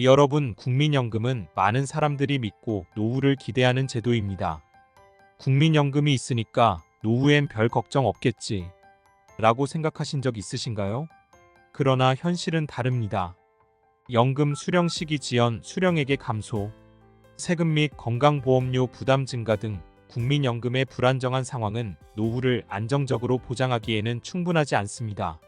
여러분, 국민연금은 많은 사람들이 믿고 노후를 기대하는 제도입니다. 국민연금이 있으니까 노후엔 별 걱정 없겠지 라고 생각하신 적 있으신가요? 그러나 현실은 다릅니다. 연금 수령 시기 지연, 수령액의 감소, 세금 및 건강보험료 부담 증가 등 국민연금의 불안정한 상황은 노후를 안정적으로 보장하기에는 충분하지 않습니다.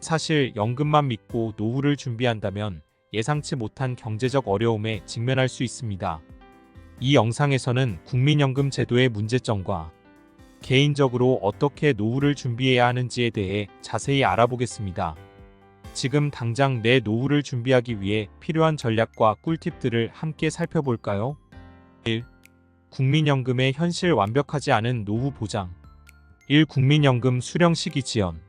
사실 연금만 믿고 노후를 준비한다면 예상치 못한 경제적 어려움에 직면할 수 있습니다. 이 영상에서는 국민연금 제도의 문제점과 개인적으로 어떻게 노후를 준비해야 하는지에 대해 자세히 알아보겠습니다. 지금 당장 내 노후를 준비하기 위해 필요한 전략과 꿀팁들을 함께 살펴볼까요? 1. 국민연금의 현실 완벽하지 않은 노후 보장. 1. 국민연금 수령 시기 지연.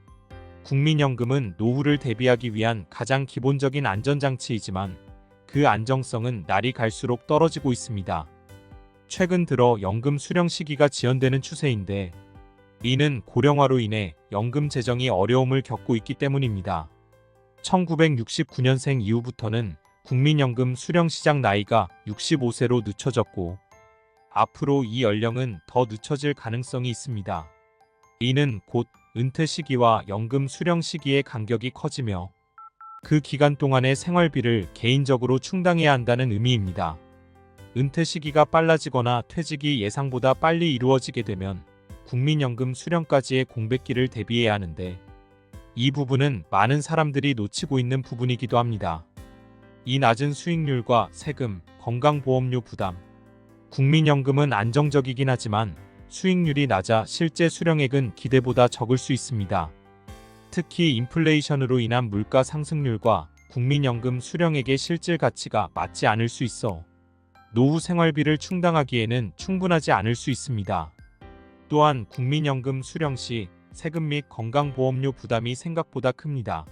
국민연금은 노후를 대비하기 위한 가장 기본적인 안전장치이지만 그 안정성은 날이 갈수록 떨어지고 있습니다. 최근 들어 연금 수령 시기가 지연되는 추세인데 이는 고령화로 인해 연금 재정이 어려움을 겪고 있기 때문입니다. 1969년생 이후부터는 국민연금 수령 시작 나이가 65세로 늦춰졌고 앞으로 이 연령은 더 늦춰질 가능성이 있습니다. 이는 곧 은퇴 시기와 연금 수령 시기의 간격이 커지며 그 기간 동안의 생활비를 개인적으로 충당해야 한다는 의미입니다. 은퇴 시기가 빨라지거나 퇴직이 예상보다 빨리 이루어지게 되면 국민연금 수령까지의 공백기를 대비해야 하는데 이 부분은 많은 사람들이 놓치고 있는 부분이기도 합니다. 이 낮은 수익률과 세금, 건강보험료 부담. 국민연금은 안정적이긴 하지만 수익률이 낮아 실제 수령액은 기대보다 적을 수 있습니다. 특히 인플레이션으로 인한 물가 상승률과 국민연금 수령액의 실질 가치가 맞지 않을 수 있어 노후 생활비를 충당하기에는 충분하지 않을 수 있습니다. 또한 국민연금 수령 시 세금 및 건강보험료 부담이 생각보다 큽니다.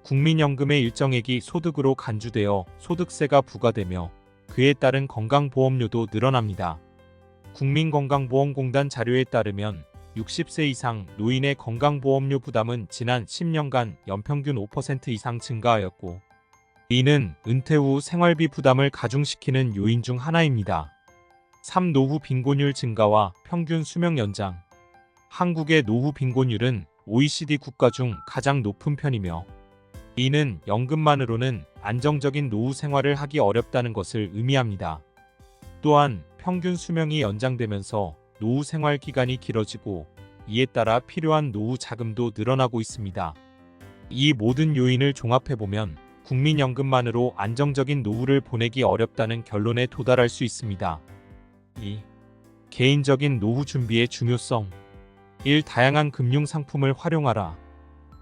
국민연금의 일정액이 소득으로 간주되어 소득세가 부과되며 그에 따른 건강보험료도 늘어납니다. 국민건강보험공단 자료에 따르면 60세 이상 노인의 건강보험료 부담은 지난 10년간 연평균 5% 이상 증가하였고 이는 은퇴 후 생활비 부담을 가중시키는 요인 중 하나입니다. 3. 노후 빈곤율 증가와 평균 수명 연장. 한국의 노후 빈곤율은 OECD 국가 중 가장 높은 편이며 이는 연금만으로는 안정적인 노후 생활을 하기 어렵다는 것을 의미합니다. 또한 평균 수명이 연장되면서 노후 생활 기간이 길어지고 이에 따라 필요한 노후 자금도 늘어나고 있습니다. 이 모든 요인을 종합해보면 국민연금만으로 안정적인 노후를 보내기 어렵다는 결론에 도달할 수 있습니다. 2. 개인적인 노후 준비의 중요성. 1. 다양한 금융 상품을 활용하라.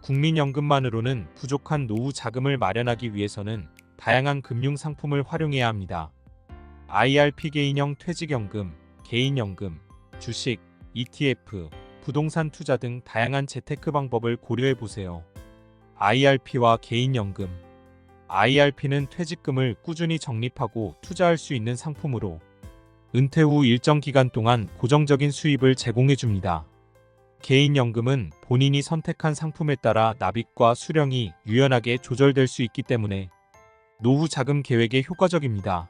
국민연금만으로는 부족한 노후 자금을 마련하기 위해서는 다양한 금융 상품을 활용해야 합니다. IRP 개인형 퇴직연금, 개인연금, 주식, ETF, 부동산 투자 등 다양한 재테크 방법을 고려해보세요. IRP와 개인연금. IRP는 퇴직금을 꾸준히 적립하고 투자할 수 있는 상품으로 은퇴 후 일정 기간 동안 고정적인 수입을 제공해줍니다. 개인연금은 본인이 선택한 상품에 따라 납입과 수령이 유연하게 조절될 수 있기 때문에 노후 자금 계획에 효과적입니다.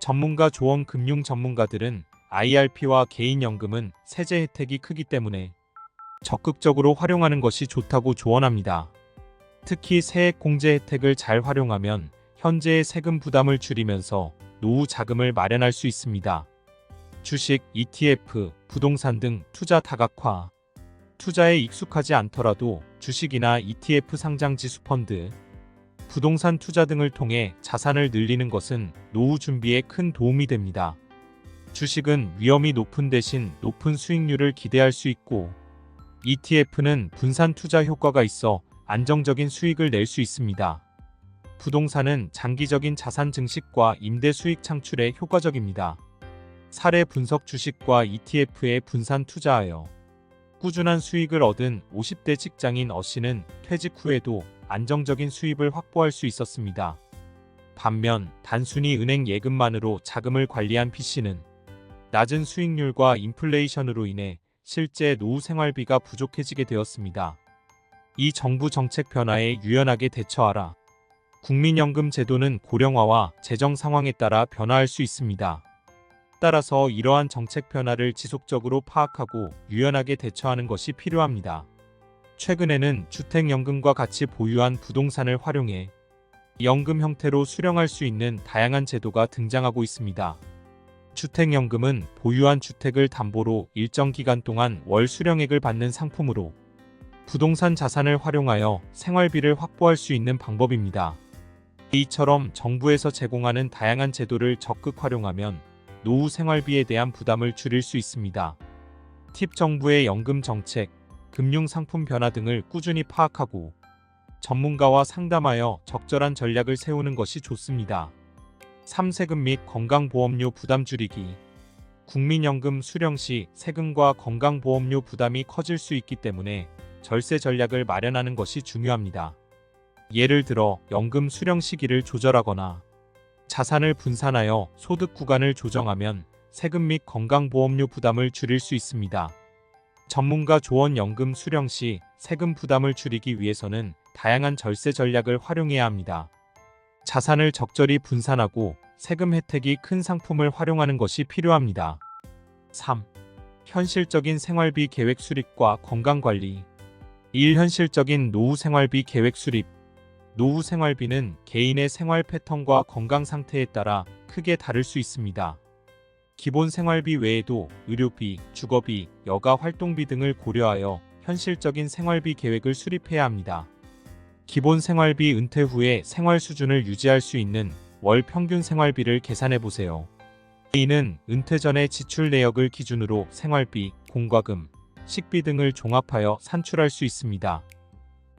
전문가 조언. 금융 전문가들은 IRP와 개인연금은 세제 혜택이 크기 때문에 적극적으로 활용하는 것이 좋다고 조언합니다. 특히 세액공제 혜택을 잘 활용하면 현재의 세금 부담을 줄이면서 노후 자금을 마련할 수 있습니다. 주식, ETF, 부동산 등 투자 다각화. 투자에 익숙하지 않더라도 주식이나 ETF 상장 지수 펀드, 부동산 투자 등을 통해 자산을 늘리는 것은 노후 준비에 큰 도움이 됩니다. 주식은 위험이 높은 대신 높은 수익률을 기대할 수 있고 ETF는 분산 투자 효과가 있어 안정적인 수익을 낼 수 있습니다. 부동산은 장기적인 자산 증식과 임대 수익 창출에 효과적입니다. 사례 분석. 주식과 ETF에 분산 투자하여 꾸준한 수익을 얻은 50대 직장인 어씨는 퇴직 후에도 안정적인 수입을 확보할 수 있었습니다. 반면 단순히 은행 예금만으로 자금을 관리한 B씨는 낮은 수익률과 인플레이션으로 인해 실제 노후 생활비가 부족해지게 되었습니다. 이 정부 정책 변화에 유연하게 대처하라. 국민연금 제도는 고령화와 재정 상황에 따라 변화할 수 있습니다. 따라서 이러한 정책 변화를 지속적으로 파악하고 유연하게 대처하는 것이 필요합니다. 최근에는 주택연금과 같이 보유한 부동산을 활용해 연금 형태로 수령할 수 있는 다양한 제도가 등장하고 있습니다. 주택연금은 보유한 주택을 담보로 일정 기간 동안 월 수령액을 받는 상품으로 부동산 자산을 활용하여 생활비를 확보할 수 있는 방법입니다. 이처럼 정부에서 제공하는 다양한 제도를 적극 활용하면 노후 생활비에 대한 부담을 줄일 수 있습니다. 팁: 정부의 연금 정책, 금융 상품 변화 등을 꾸준히 파악하고 전문가와 상담하여 적절한 전략을 세우는 것이 좋습니다. 3. 세금 및 건강보험료 부담 줄이기. 국민연금 수령 시 세금과 건강보험료 부담이 커질 수 있기 때문에 절세 전략을 마련하는 것이 중요합니다. 예를 들어 연금 수령 시기를 조절하거나 자산을 분산하여 소득 구간을 조정하면 세금 및 건강보험료 부담을 줄일 수 있습니다. 전문가 조언: 연금 수령 시 세금 부담을 줄이기 위해서는 다양한 절세 전략을 활용해야 합니다. 자산을 적절히 분산하고 세금 혜택이 큰 상품을 활용하는 것이 필요합니다. 3. 현실적인 생활비 계획 수립과 건강관리. 1. 현실적인 노후 생활비 계획 수립. 노후 생활비는 개인의 생활 패턴과 건강 상태에 따라 크게 다를 수 있습니다. 기본 생활비 외에도 의료비, 주거비, 여가 활동비 등을 고려하여 현실적인 생활비 계획을 수립해야 합니다. 기본 생활비 은퇴 후에 생활 수준을 유지할 수 있는 월 평균 생활비를 계산해 보세요. 이는 은퇴 전의 지출 내역을 기준으로 생활비, 공과금, 식비 등을 종합하여 산출할 수 있습니다.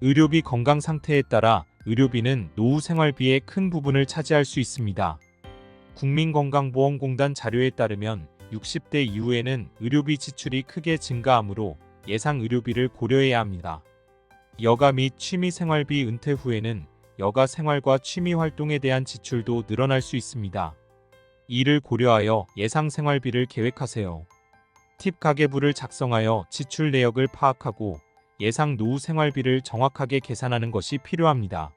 의료비: 건강 상태에 따라 의료비는 노후 생활비의 큰 부분을 차지할 수 있습니다. 국민건강보험공단 자료에 따르면 60대 이후에는 의료비 지출이 크게 증가하므로 예상 의료비를 고려해야 합니다. 여가 및 취미 생활비: 은퇴 후에는 여가 생활과 취미 활동에 대한 지출도 늘어날 수 있습니다. 이를 고려하여 예상 생활비를 계획하세요. 팁: 가계부를 작성하여 지출 내역을 파악하고 예상 노후 생활비를 정확하게 계산하는 것이 필요합니다.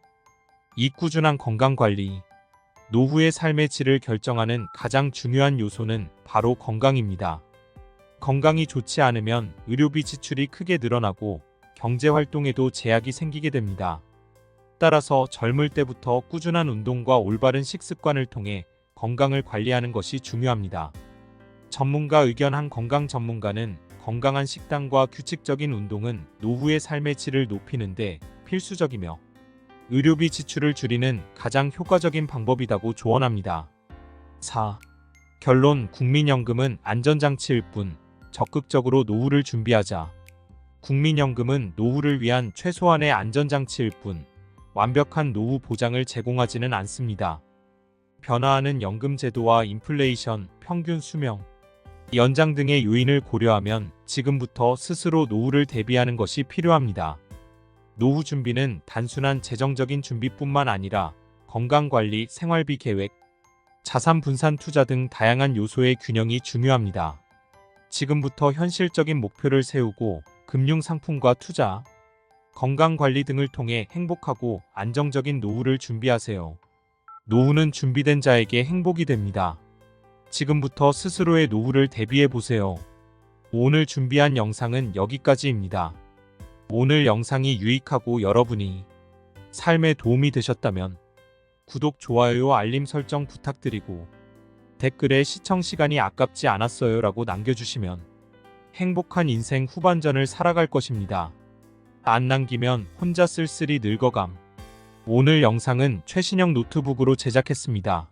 2. 꾸준한 건강관리. 노후의 삶의 질을 결정하는 가장 중요한 요소는 바로 건강입니다. 건강이 좋지 않으면 의료비 지출이 크게 늘어나고 경제활동에도 제약이 생기게 됩니다. 따라서 젊을 때부터 꾸준한 운동과 올바른 식습관을 통해 건강을 관리하는 것이 중요합니다. 전문가 의견. 한 건강 전문가는 건강한 식단과 규칙적인 운동은 노후의 삶의 질을 높이는 데 필수적이며 의료비 지출을 줄이는 가장 효과적인 방법이라고 조언합니다. 4. 결론: 국민연금은 안전장치일 뿐 적극적으로 노후를 준비하자. 국민연금은 노후를 위한 최소한의 안전장치일 뿐 완벽한 노후 보장을 제공하지는 않습니다. 변화하는 연금 제도와 인플레이션, 평균 수명, 연장 등의 요인을 고려하면 지금부터 스스로 노후를 대비하는 것이 필요합니다. 노후 준비는 단순한 재정적인 준비뿐만 아니라 건강관리, 생활비 계획, 자산 분산 투자 등 다양한 요소의 균형이 중요합니다. 지금부터 현실적인 목표를 세우고 금융상품과 투자, 건강관리 등을 통해 행복하고 안정적인 노후를 준비하세요. 노후는 준비된 자에게 행복이 됩니다. 지금부터 스스로의 노후를 대비해 보세요. 오늘 준비한 영상은 여기까지입니다. 오늘 영상이 유익하고 여러분이 삶에 도움이 되셨다면 구독, 좋아요, 알림 설정 부탁드리고 댓글에 시청 시간이 아깝지 않았어요 라고 남겨주시면 행복한 인생 후반전을 살아갈 것입니다. 안 남기면 혼자 쓸쓸히 늙어감. 오늘 영상은 최신형 노트북으로 제작했습니다.